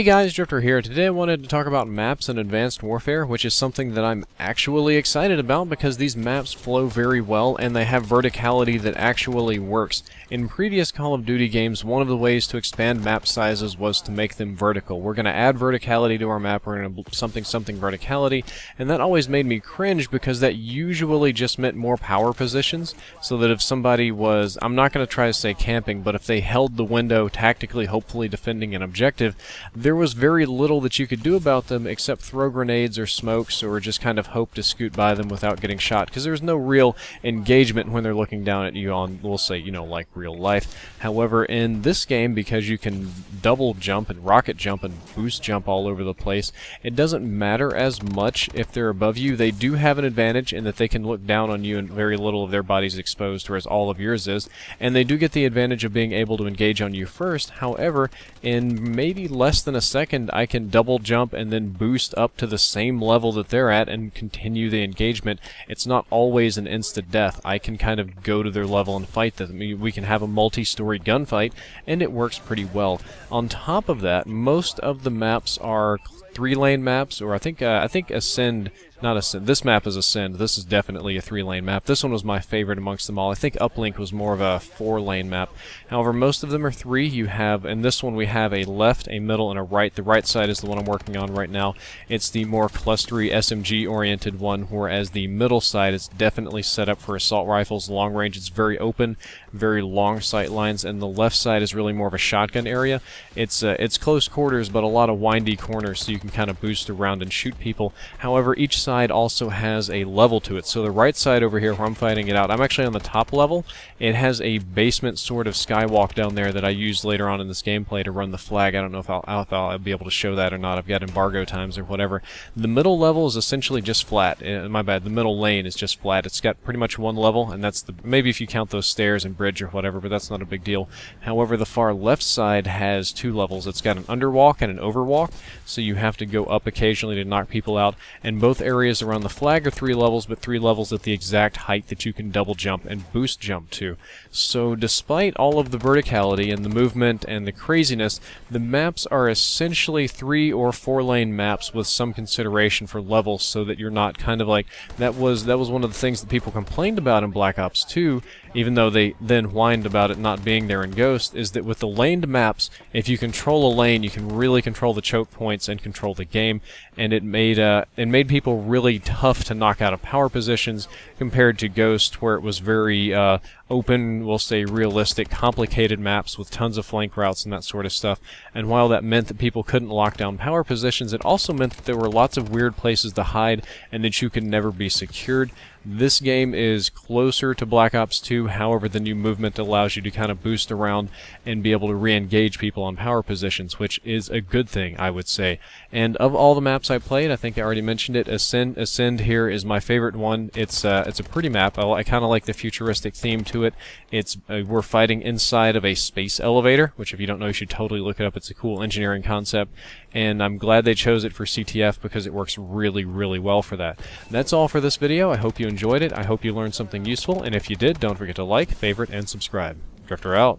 Hey guys, Drifter here. Today I wanted to talk about maps in Advanced Warfare, which is something that I'm actually excited about because these maps flow very well and they have verticality that actually works. In previous Call of Duty games, one of the ways to expand map sizes was to make them vertical. We're going to add verticality to our map, we're going to something verticality, and that always made me cringe because that usually just meant more power positions, so that if somebody was, I'm not going to try to say camping, but if they held the window tactically, hopefully defending an objective, there was very little that you could do about them except throw grenades or smokes or just kind of hope to scoot by them without getting shot, because there's no real engagement when they're looking down at you on, we'll say, you know, like real life. However, in this game, because you can double jump and rocket jump and boost jump all over the place, it doesn't matter as much if they're above you. They do have an advantage in that they can look down on you and very little of their body's exposed, whereas all of yours is, and they do get the advantage of being able to engage on you first. However, in maybe less than a second, I can double jump and then boost up to the same level that they're at and continue the engagement. It's not always an instant death. I can kind of go to their level and fight them. We can have a multi-story gunfight, and it works pretty well. On top of that, most of the maps are 3-lane maps, or I think Ascend. Not Ascend. This map is Ascend. This is definitely a 3-lane map. This one was my favorite amongst them all. I think Uplink was more of a 4-lane map. However, most of them are 3. You have, in this one we have a left, a middle, and a right. The right side is the one I'm working on right now. It's the more clustery SMG-oriented one, whereas the middle side is definitely set up for assault rifles, long range. It's very open, very long sight lines, and the left side is really more of a shotgun area. It's close quarters, but a lot of windy corners, so you can kind of boost around and shoot people. However, each side also has a level to it. So the right side over here where I'm fighting it out, I'm actually on the top level. It has a basement sort of skywalk down there that I use later on in this gameplay to run the flag. I don't know if I'll be able to show that or not. I've got embargo times or whatever. The middle level is essentially just flat. My bad, the middle lane is just flat. It's got pretty much one level, and that's maybe if you count those stairs and bridge or whatever, but that's not a big deal. However, the far left side has 2 levels. It's got an underwalk and an overwalk, so you have to go up occasionally to knock people out, and both areas around the flag are 3 levels, but 3 levels at the exact height that you can double jump and boost jump to. So despite all of the verticality and the movement and the craziness, the maps are essentially 3 or 4-lane maps with some consideration for levels, so that you're not kind of like, that was one of the things that people complained about in Black Ops 2, even though they then whined about it not being there in Ghost, is that with the laned maps, if you control a lane, you can really control the choke points and control the game, and it made people really tough to knock out of power positions compared to Ghost, where it was very open, we'll say realistic, complicated maps with tons of flank routes and that sort of stuff. And while that meant that people couldn't lock down power positions, it also meant that there were lots of weird places to hide and that you could never be secured. This game is closer to Black Ops 2, however the new movement allows you to kind of boost around and be able to re-engage people on power positions, which is a good thing, I would say. And of all the maps I played, I think I already mentioned it, Ascend here is my favorite one. It's a pretty map. I kind of like the futuristic theme to it. We're fighting inside of a space elevator, which if you don't know, you should totally look it up. It's a cool engineering concept, and I'm glad they chose it for CTF because it works really, really well for that. That's all for this video. I hope you enjoyed it. I hope you learned something useful, and if you did, don't forget to like, favorite, and subscribe. Drifter out.